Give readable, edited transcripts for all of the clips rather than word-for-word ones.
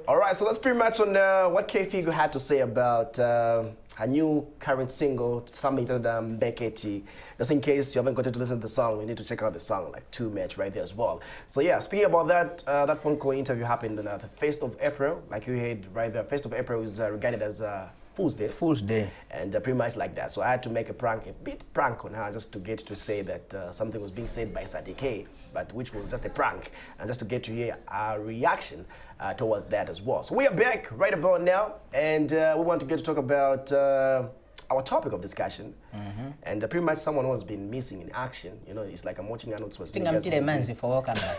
All right, so that's pretty much on what K-Figo had to say about her new current single, submitted Beketi. Just in case you haven't gotten to listen to the song, we need to check out the song, like 2 minutes right there as well. So yeah, speaking about that, that phone call interview happened on the 1st of April, like you heard right there. 1st of April is regarded as Fool's Day. Fool's Day. And pretty much like that. So I had to make a bit prank on her, just to get to say that something was being said by Sati K, but which was just a prank, and just to get to hear our reaction towards that as well. So we are back right about now, and we want to get to talk about our topic of discussion. And pretty much someone who has been missing in action. You know, it's like I'm watching an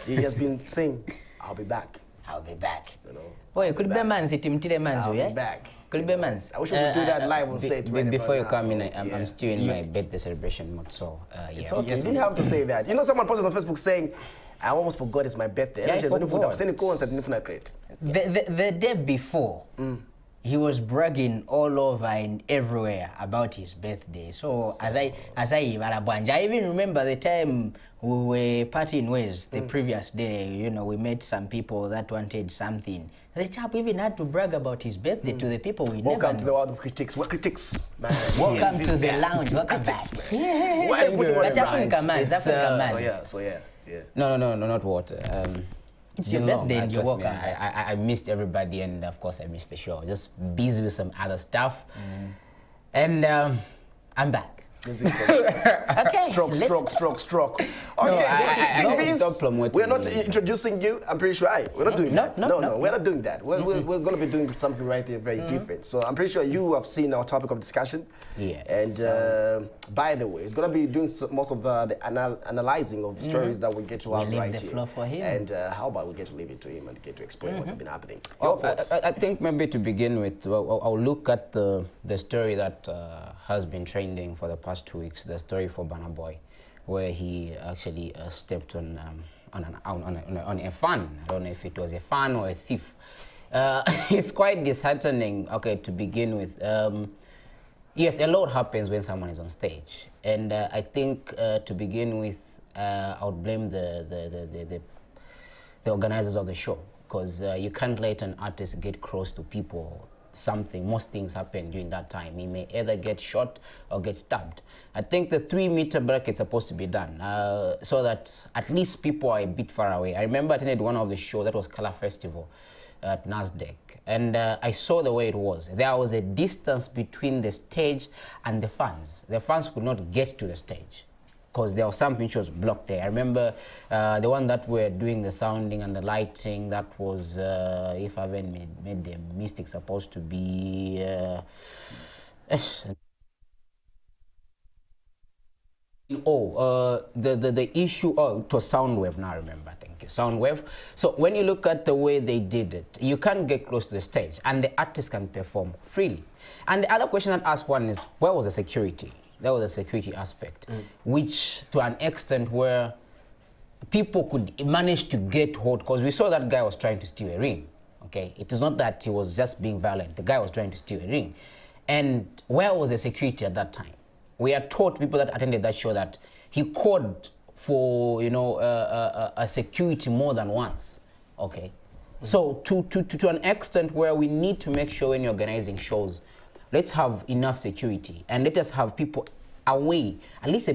he has been saying, I'll be back. I'll be back. You know, boy, could be manzi timtile manzi, I'll yeah? be back. Could be manzi. I wish we could do that live on set. Before you come in, I'm still in my birthday celebration mode, so yeah. It's okay. You didn't have to say that. You know, someone posted on Facebook saying, I almost forgot it's my birthday. Yeah, the day before, he was bragging all over and everywhere about his birthday. So as I even remember the time we were partying ways the previous day. You know, we met some people that wanted something. The chap even had to brag about his birthday to the people we Welcome never to the world of critics. What critics, man? Welcome to the lounge. Welcome back. Yeah. Why are you putting on But Africa man, Africa man. Oh yeah, so yeah. No, not water. It's your birthday and you're welcome. I missed everybody, and of course I missed the show. Just busy with some other stuff. And I'm back. Okay. Stroke. Okay, we're not introducing you. I'm pretty sure we're not doing that. No, we're not doing that. We're going to be doing something right there very different. So I'm pretty sure you have seen our topic of discussion. Yes. And by the way, it's going to be doing most of the analyzing of stories that we get to have right here. Floor for him. And how about we get to leave it to him and get to explain what's been happening. I think maybe to begin with, I'll look at the story that has been trending for the past 2 weeks, the story for Burna Boy, where he actually stepped on a fan. I don't know if it was a fan or a thief. It's quite disheartening. Okay, to begin with, yes, a lot happens when someone is on stage, and I think to begin with, I would blame the organizers of the show, because you can't let an artist get close to people. Most things happen during that time. He may either get shot or get stabbed. I think the 3-meter bracket is supposed to be done so that at least people are a bit far away. I remember I attended one of the shows, that was Color Festival at NASDAQ, and I saw the way it was. There was a distance between the stage and the fans. The fans could not get to the stage because there was something which was blocked there. I remember the one that were doing the sounding and the lighting, that was, if I haven't made the mistake, supposed to be the issue, it was Soundwave now, I remember, thank you, Soundwave. So when you look at the way they did it, you can't get close to the stage and the artist can perform freely. And the other question I'd ask one is, where was the security? There was a security aspect, which to an extent where people could manage to get hold, because we saw that guy was trying to steal a ring, okay? It is not that he was just being violent. The guy was trying to steal a ring. And where was the security at that time? We are taught, people that attended that show, that he called for, you know, a security more than once, okay? So to an extent where we need to make sure when you're organizing shows, let's have enough security and let us have people away, at least a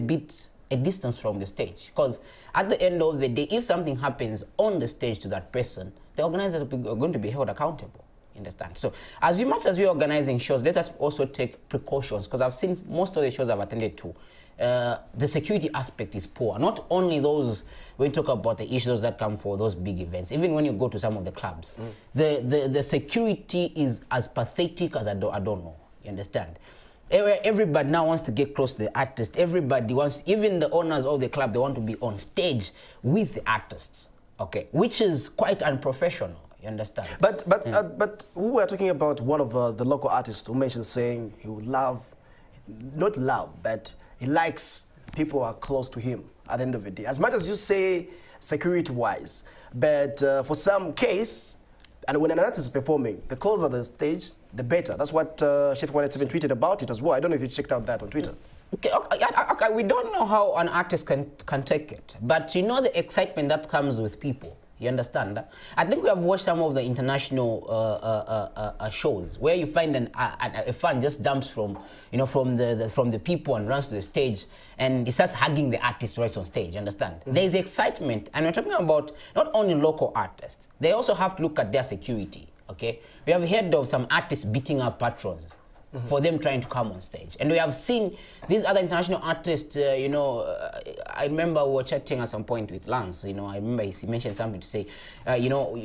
distance from the stage. Because at the end of the day, if something happens on the stage to that person, the organizers are going to be held accountable. You understand? So as much as we're organizing shows, let us also take precautions, because I've seen most of the shows I've attended to, the security aspect is poor. Not only those, when you talk about the issues that come for those big events, even when you go to some of the clubs, the security is as pathetic as I don't know. You understand? Everybody now wants to get close to the artist. Everybody wants, even the owners of the club, they want to be on stage with the artists, okay? Which is quite unprofessional, you understand? But we were talking about one of the local artists who mentioned saying he would not love, but he likes people who are close to him at the end of the day. As much as you say security-wise, but for some case, and when an artist is performing, the closer the stage, the better. That's what Chef Wallet even tweeted about it as well. I don't know if you checked out that on Twitter. Okay, we don't know how an artist can take it, but you know the excitement that comes with people. You understand? I think we have watched some of the international shows where you find a fan just jumps from, you know, from the people and runs to the stage and he starts hugging the artist right on stage. You understand? There is excitement, and we're talking about not only local artists. They also have to look at their security. Okay, we have heard of some artists beating up patrons for them trying to come on stage. And we have seen these other international artists, you know, I remember we were chatting at some point with Lance, you know, I remember he mentioned something to say, you know,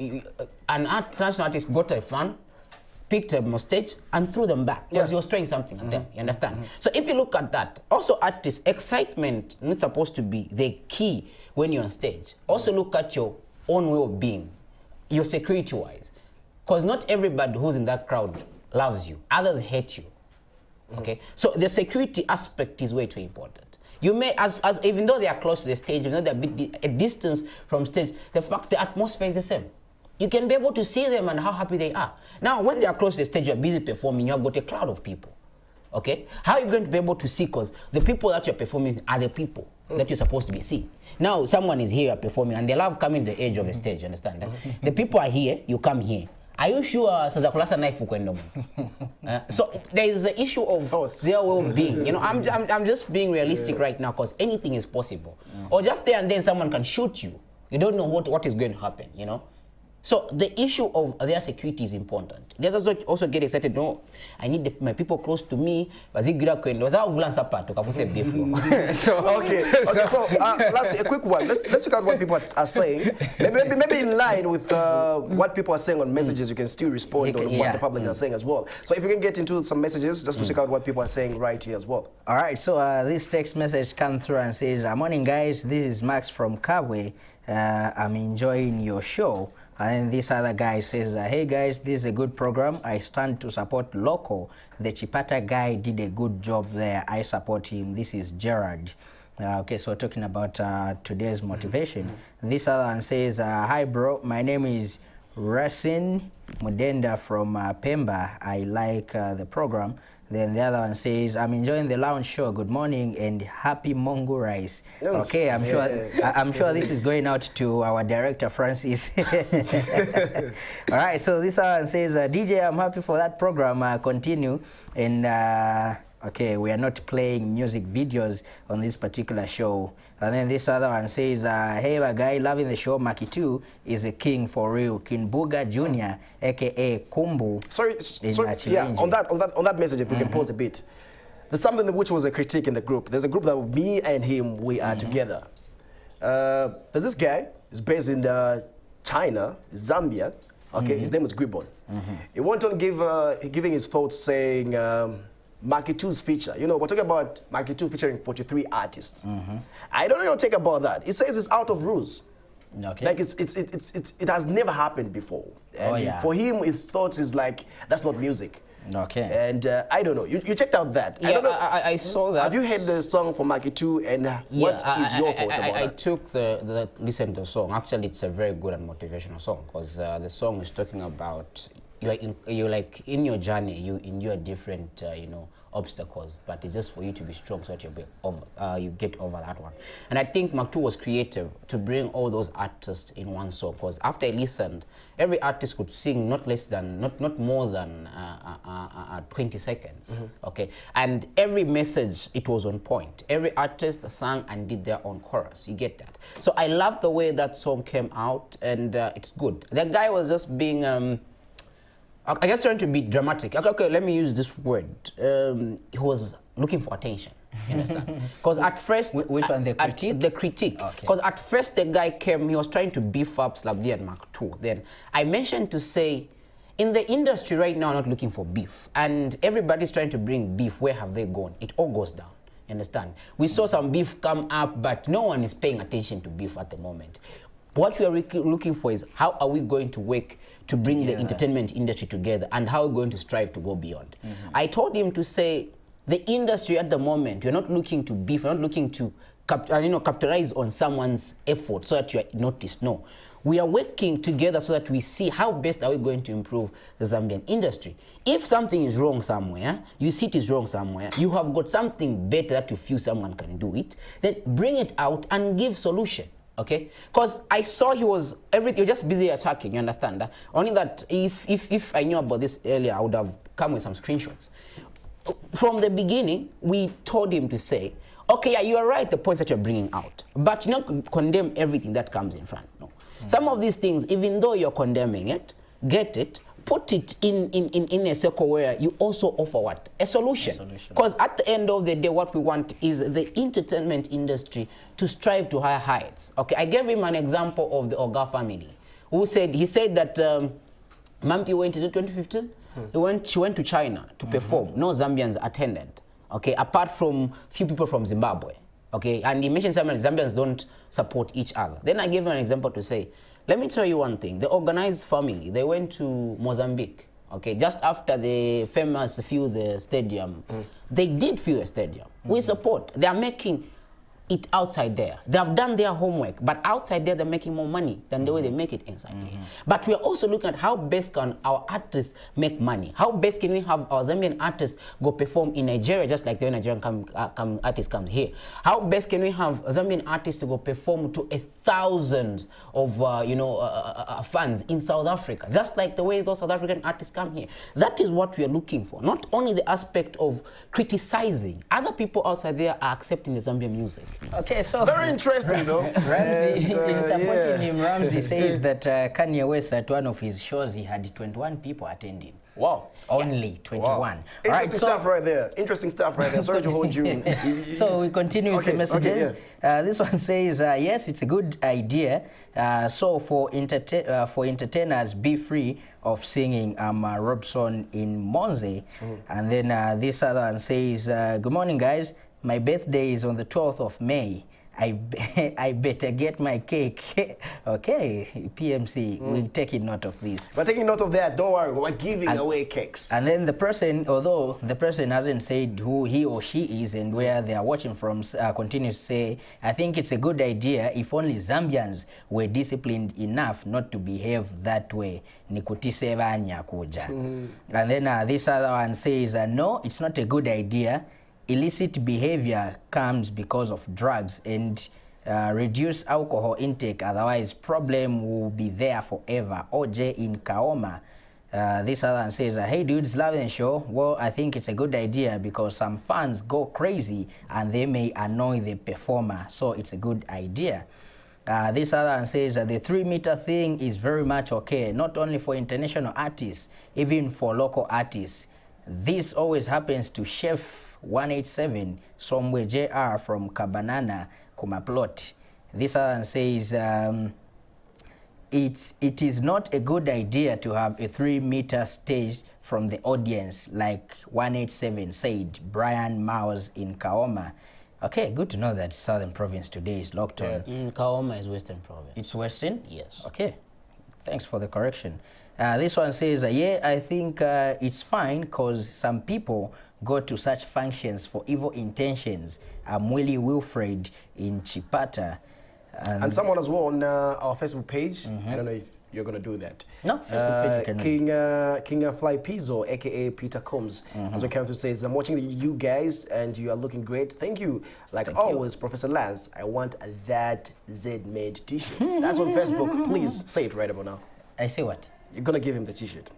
an international artist got a fan, picked them on stage and threw them back because he was throwing something at them, you understand? So if you look at that, also artists, excitement not supposed to be the key when you're on stage. Also look at your own way of being, your security-wise. Because not everybody who's in that crowd loves you. Others hate you. Okay? So the security aspect is way too important. You may, even though they are close to the stage, even though they're a distance from stage, the fact the atmosphere is the same. You can be able to see them and how happy they are. Now, when they are close to the stage, you're busy performing, you have got a crowd of people. Okay? How are you going to be able to see? Because the people that you're performing are the people that you're supposed to be seeing. Now, someone is here performing and they love coming to the edge of the stage, you understand? The people are here, you come here. Are you sure Saza kulasa knife ukwenda? So there is the issue of their well-being. You know, I'm just being realistic right now because anything is possible. Or just there and then someone can shoot you. You don't know what is going to happen, you know. So the issue of their security is important. There's also get excited. No, I need my people close to me. So okay, so last a quick one. Let's check out what people are saying. Maybe in line with what people are saying on messages, you can still respond on what the public are saying as well. So if you can get into some messages, just to check out what people are saying right here as well. All right. So this text message comes through and says, "Morning guys, this is Max from Kabwe. I'm enjoying your show." And then this other guy says, "Hey guys, this is a good program. I stand to support local. The Chipata guy did a good job there. I support him. This is Gerard." Okay, so talking about today's motivation. This other one says, "Hi bro, my name is Rasin Mudenda from Pemba. I like the program." Then the other one says, "I'm enjoying the lounge show. Good morning and happy Mongo rice." Okay, I'm sure this is going out to our director Francis. All right, so this one says, "DJ, I'm happy for that program. Continue." And okay, we are not playing music videos on this particular show. And then this other one says, "Hey guy, loving the show. Makitu is a king for real. Kimbuga Jr. aka Kumbu." Sorry, yeah. On that message, if we can pause a bit. There's something which was a critique in the group. There's a group that me and him we are together. There's this guy. He's based in China, Zambia. Okay, his name is Gribon. He went on giving his thoughts, saying. Makitu's feature. You know, we're talking about Makitu featuring 43 artists. I don't know your take about that. He says it's out of rules. Okay. Like it has never happened before. And for him, his thoughts is like, that's not music. Okay. And I don't know. You checked out that. Yeah, I don't know. I saw that. Have you heard the song from Makitu, and what is your thought about that? I took the listen to the song. Actually, it's a very good and motivational song because the song is talking about you're like in your journey, you endure different you know, obstacles, but it's just for you to be strong so that you get over that one. And I think Maktu was creative to bring all those artists in one song, because after I listened, every artist could sing not more than 20 seconds. Okay, and every message, it was on point. Every artist sang and did their own chorus. You get that? So I love the way that song came out, and it's good. The guy was just being I guess trying to be dramatic. Okay, let me use this word. He was looking for attention. You understand? Because at first, which one, the critique? The critique. Because at first the guy came, he was trying to beef up Slabdi and Mark II. Then I mentioned to say, in the industry right now, not looking for beef, and everybody's trying to bring beef. Where have they gone? It all goes down. You understand? We saw some beef come up, but no one is paying attention to beef at the moment. What we are looking for is how are we going to work to bring the entertainment industry together, and how we're going to strive to go beyond. I told him to say, the industry at the moment, you're not looking to beef, you're not looking to capitalize on someone's effort so that you are noticed. No, we are working together so that we see how best are we going to improve the Zambian industry. If something is wrong somewhere, you see it is wrong somewhere, you have got something better that you feel someone can do it, then bring it out and give solution. Okay, because I saw he was you're just busy attacking. You understand? Only that if I knew about this earlier, I would have come with some screenshots. From the beginning, we told him to say, okay, yeah, you are right, the points that you're bringing out, but you not condemn everything that comes in front. No, some of these things, even though you're condemning it, get it. Put it in a circle where you also offer what? A solution. Because at the end of the day, what we want is the entertainment industry to strive to higher heights. Okay, I gave him an example of the Oga family, he said that Mampi went into 2015. She went to China to perform. No Zambians attended. Okay, apart from few people from Zimbabwe. Okay, and he mentioned some Zambians don't support each other. Then I gave him an example to say, let me tell you one thing. The organized family, they went to Mozambique, okay, just after the famous Fuel the Stadium. They did Fuel the Stadium. We support. They are making it outside there. They have done their homework, but outside there, they're making more money than the way they make it inside there. But we are also looking at how best can our artists make money. How best can we have our Zambian artists go perform in Nigeria, just like the Nigerian artists come here. How best can we have Zambian artists to go perform to 1,000 of fans in South Africa, just like the way those South African artists come here. That is what we are looking for. Not only the aspect of criticizing. Other people outside there are accepting the Zambian music. Okay, so very interesting though. Ramsey, in supporting him, Ramsey says that Kanye West at one of his shows he had 21 people attending. Wow. Only 21. Wow. Interesting stuff right there. Interesting stuff right there. Sorry to hold you. So we continue with the messages. This one says, yes, it's a good idea. So for entertainers, be free of singing Robson in Monze. And then this other one says, good morning, guys. My birthday is on the 12th of May. I better get my cake. Okay, PMC, we're taking note of this. We're taking note of that. Don't worry, we're giving away cakes. And then the person, although the person hasn't said who he or she is and where they are watching from, continues to say, I think it's a good idea if only Zambians were disciplined enough not to behave that way. Nikutiseva nyakuja. And then this other one says, no, it's not a good idea. Illicit behavior comes because of drugs and reduce alcohol intake, otherwise problem will be there forever. OJ in Kaoma. This other one says, hey dudes, love the show. Well, I think it's a good idea because some fans go crazy and they may annoy the performer, so it's a good idea. This other one says the 3-meter thing is very much okay, not only for international artists, even for local artists. This always happens to Chef 187 somewhere JR from Kabanana Kumaplot. This other says it is not a good idea to have a 3-meter stage from the audience like 187 said Brian Miles in Kaoma. Okay, good to know that Southern Province today is locked on. Kaoma is Western Province. It's Western? Yes. Okay, thanks for the correction. This one says, yeah, I think it's fine because some people go to such functions for evil intentions. I'm Willie Wilfred in Chipata. And someone as well on our Facebook page. I don't know if you're going to do that. No, Facebook page King Fly Pizzo, aka Peter Combs, as we come through, says, I'm watching you guys and you are looking great. Thank you. Like always, Professor Lance, I want that Z-made t-shirt. That's on Facebook. Please say it right about now. I say what? You're going to give him the t-shirt.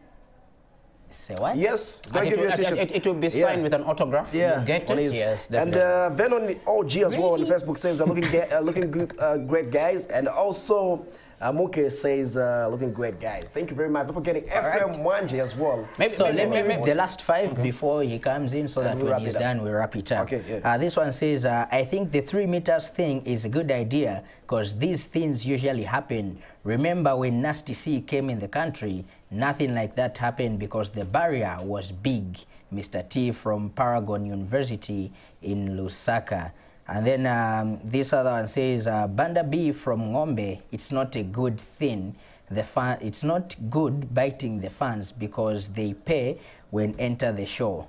Say what? Yes, it's going to give you a t-shirt. It will be signed with an autograph. Yeah, you get it? Yes, definitely. And Venom OG as well on Facebook says, looking good, great guys. And also, Muke says, looking great guys. Thank you very much. Don't forget FM Mwanje as well. So let me read the last 5 before he comes in so that when he's done, we wrap it up. Okay, yeah. This one says, I think the 3 meters thing is a good idea because these things usually happen. Remember when Nasty C came in the country, nothing like that happened because the barrier was big. Mr. T from Paragon University in Lusaka. And then this other one says, Banda B from Ngombe, it's not a good thing. It's not good biting the fans because they pay when enter the show.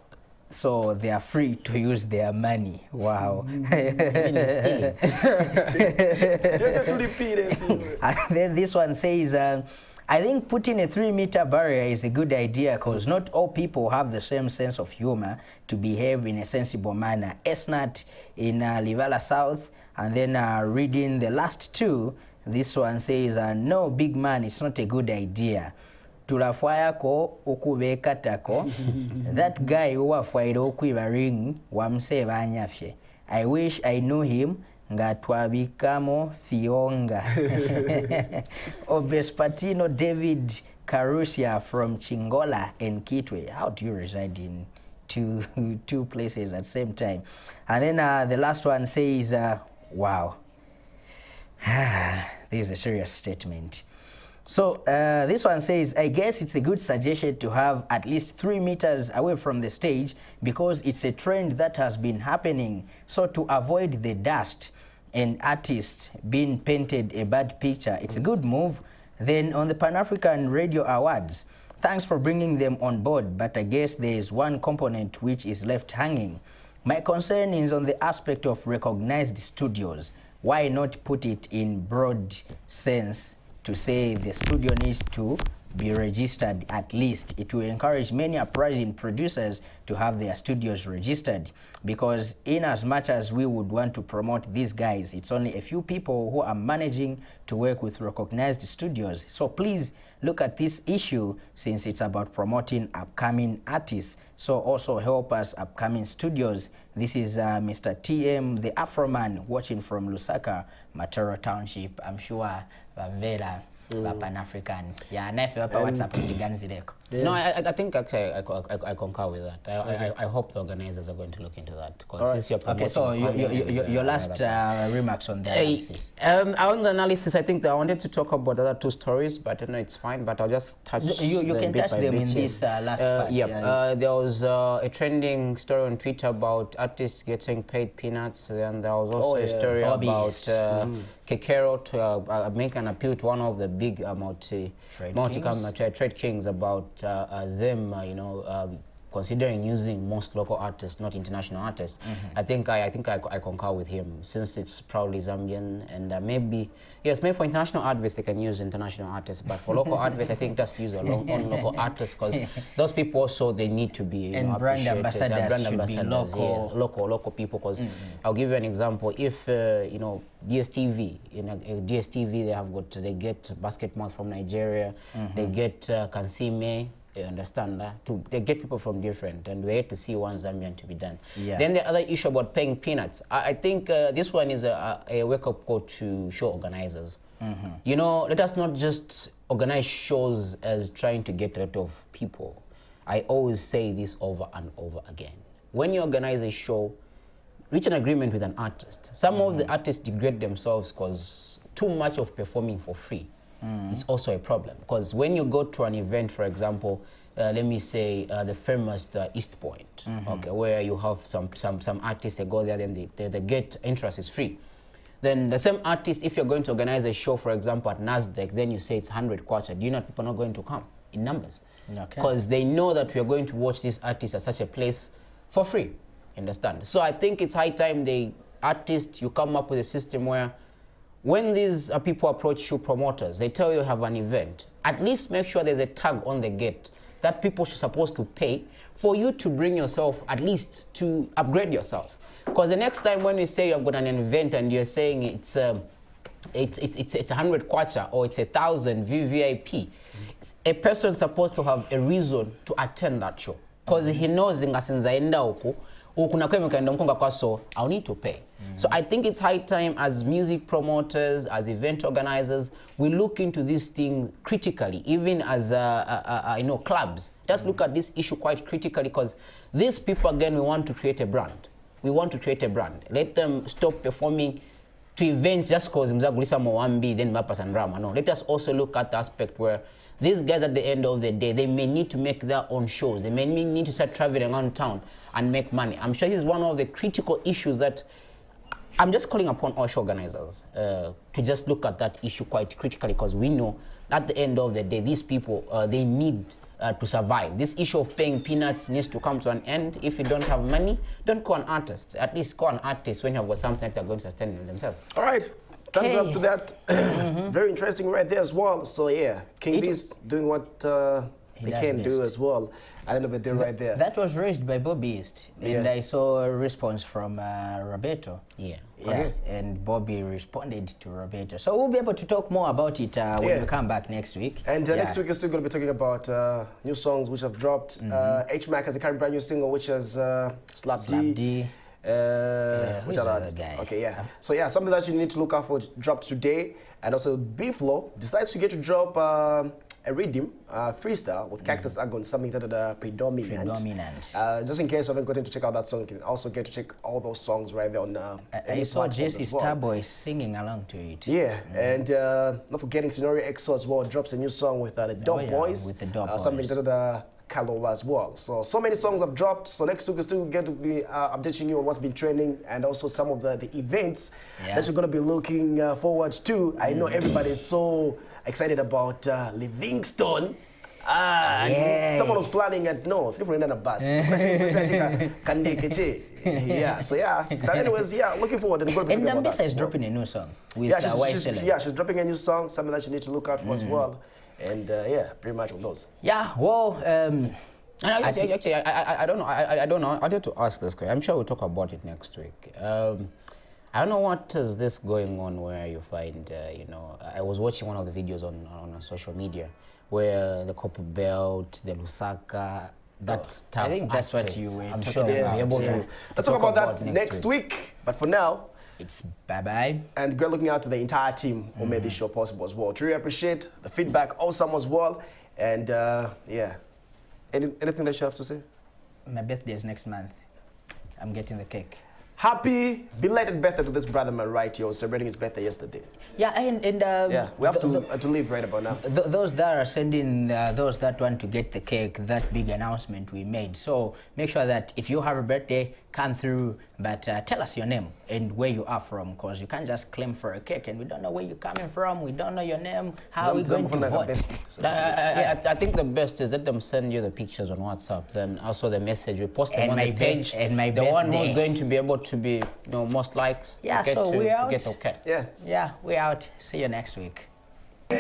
So they are free to use their money. Wow. And then this one says, I think putting a 3-meter barrier is a good idea because not all people have the same sense of humor to behave in a sensible manner. Esnat in Livala South, And then reading the last two, this one says, no, big man, it's not a good idea. Tulafwayako okubekatako. That guy who afwaire okwiba ring wamse banyafye. I wish I knew him nga twabikamo fionga. Obespatino David Carusia from Chingola and Kitwe. How do you reside in two places at the same time? And then the last one says, wow. This is a serious statement. So this one says, I guess it's a good suggestion to have at least 3 meters away from the stage because it's a trend that has been happening. So to avoid the dust and artists being painted a bad picture, it's a good move. Then on the Pan-African Radio Awards, thanks for bringing them on board, but I guess there is one component which is left hanging. My concern is on the aspect of recognized studios. Why not put it in broad sense to say the studio needs to be registered at least? It will encourage many uprising producers to have their studios registered, because in as much as we would want to promote these guys, it's only a few people who are managing to work with recognized studios. So please look at this issue, since it's about promoting upcoming artists. So also help us upcoming studios. This is Mr. TM, the Afro man, watching from Lusaka, Matero Township. I'm sure Vela, Pan-African. Yeah, nefe wapa WhatsApp ndiganzireko. No, I think actually I concur with that. I hope the organizers are going to look into that. Right. Okay, so your last remarks on the analysis. On the analysis, I think I wanted to talk about the other two stories, but no, it's fine. But I'll just touch. You can touch them in this last part. Yeah, there was a trending story on Twitter about artists getting paid peanuts. Then there was also a story about Kekero to make an appeal to one of the big trade kings about them, considering using most local artists, not international artists. I think I concur with him, since it's probably Zambian, and maybe for international artists they can use international artists, but for local artists I think just use a local artists, because those people also, they need to be brand ambassadors should be local. Yes, local people. Because I'll give you an example. If DSTV, DSTV, they get Basketmouth from Nigeria, they get Kansime. You understand that? They get people from different, and we have to see one Zambian to be done. Yeah. Then the other issue about paying peanuts, I think this one is a wake-up call to show organizers. Let us not just organize shows as trying to get rid of people. I always say this over and over again. When you organize a show, reach an agreement with an artist. Some of the artists degrade themselves because too much of performing for free. It's also a problem, because when you go to an event, for example, let me say the famous East Point, where you have some artists, they go there, then they get interest is free. Then the same artist, if you're going to organize a show, for example, at NASDAQ, then you say it's 100 kwacha. Do you know people are not going to come in numbers? Because they know that we are going to watch this artist at such a place for free. Understand? So I think it's high time the artist, you come up with a system where when these people approach you, promoters, they tell you have an event, at least make sure there's a tag on the gate that people are supposed to pay for you to bring yourself, at least to upgrade yourself. Because the next time when you say you've got an event and you're saying it's 100 kwacha or it's 1,000 VVIP, a person is supposed to have a reason to attend that show. Because he knows I'll need to pay. So I think it's high time, as music promoters, as event organizers, we look into this thing critically, even as clubs. Just look at this issue quite critically, because these people, again, we want to create a brand. We want to create a brand. Let them stop performing to events just because Mzagulisa Mwambi, then Mapas and Rama. No, let us also look at the aspect where these guys, at the end of the day, they may need to make their own shows. They may need to start traveling around town and make money. I'm sure this is one of the critical issues that I'm just calling upon all show organizers to just look at that issue quite critically, because we know at the end of the day, these people, they need to survive. This issue of paying peanuts needs to come to an end. If you don't have money, don't call an artist. At least call an artist when you have got something that they're going to sustain themselves. All right. Thumbs up to that. Very interesting right there as well. So yeah, King B's doing what they does can do best. as well. At the end of the day, right there. That was raised by Bobby East, and Yeah. I saw a response from Roberto. Yeah. Yeah, Okay. and Bobby responded to Roberto. So we'll be able to talk more about it when Yeah. we come back next week. And Yeah. next week, we're still going to be talking about new songs which have dropped. H-Mac has a current brand new single which has Slap Slap D. D. Which who's other the artist? other guy? Okay, yeah. So yeah, something that you need to look out for dropped today. And also B-Flow decides to get to drop a rhythm freestyle with Cactus Agon, something that are predominant. Just in case you haven't gotten to check out that song, you can also get to check all those songs right there on I any saw platforms Jesse as well. Starboy singing along to it. Yeah, and not forgetting Scenario EXO as well drops a new song with the Dope yeah, Boys. with the Dope Something Boys. that Kalola as well. So many songs have dropped. So next week we still get to be updating you on what's been trending and also some of the events that you're going to be looking forward to. I know everybody is so excited about Livingstone. Yeah. Someone was planning at different than a bus. Yeah, so yeah. But anyways, yeah, looking forward and going to be And talking about Nambesa that is as well. dropping a new song with Yeah, she's she's dropping a new song, something that you need to look out for as well. And yeah, pretty much on those. Yeah, well, And actually, I don't know. I don't know. I need to ask this question. I'm sure we'll talk about it next week. I don't know what is this going on where you find, I was watching one of the videos on social media where the Copper Belt, the Lusaka, that stuff. I think that's what you were I'm talking sure we'll about, be able yeah. to Let's talk about that next week. But for now, it's bye-bye. and we're looking out to the entire team who made this show possible as well. To really appreciate the feedback, awesome as well. And yeah, anything that you have to say? My birthday is next month. I'm getting the cake. Happy belated birthday to this brother man right here, celebrating his birthday yesterday. Yeah, and Yeah, we have to leave right about now. those that are sending, those that want to get the cake, that big announcement we made. So make sure that if you have a birthday, come through, but tell us your name and where you are from, because you can't just claim for a cake and we don't know where you're coming from, we don't know your name, how are we going to vote? I think the best is let them send you the pictures on WhatsApp, then also the message. We post them And on my the page. and my the one who's birthday. going to be able to be most likes. Yeah, get so to we're out. get okay. Yeah. Yeah, we're out. See you next week.